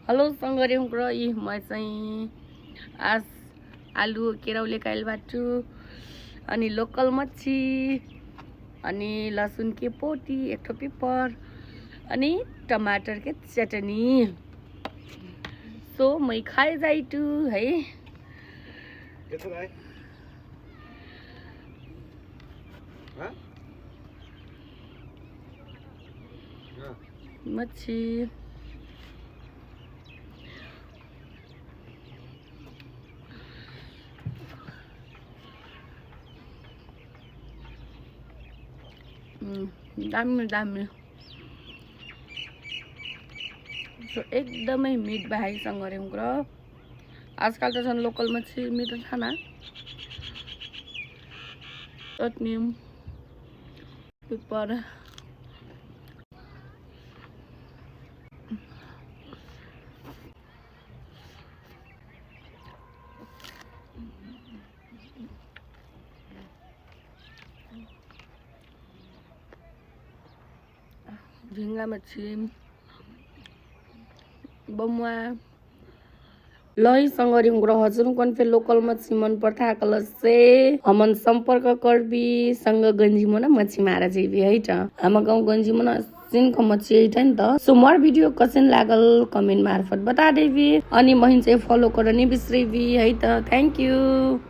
Hello सङ्गरे हुँक्रो यी म चाहिँ आज आलु केराउले काइल बाटु अनि लोकल मच्छी अनि लसुन के पोटी एक ठो पिपर अनि टमाटर के चटनी सो मै खाइ जाइटु है मच्छी दामी दामी सो एकदमै मिठ भाइसँग गऱ्यौँ र आजकल त झन् लोकल मच्छी मिठो खाना चटनी पेपर झिंगा मच्छी बमुआ लई संगरी हुँग्रो हजुर कौन फिर लोकल मच्छी मन पर्था कल से हमन संपर्क करबी संग गंजी मना मच्छी मारा जेबी है त हम गाउँ गंजी मना सिनको मच्छी है त सो मोर भिडियो कसन लागल कमेन्ट मार्फत बता देबी अनि महिन चाहिँ फलो गर्न नि बिसरेबी है त थ्यांक यू।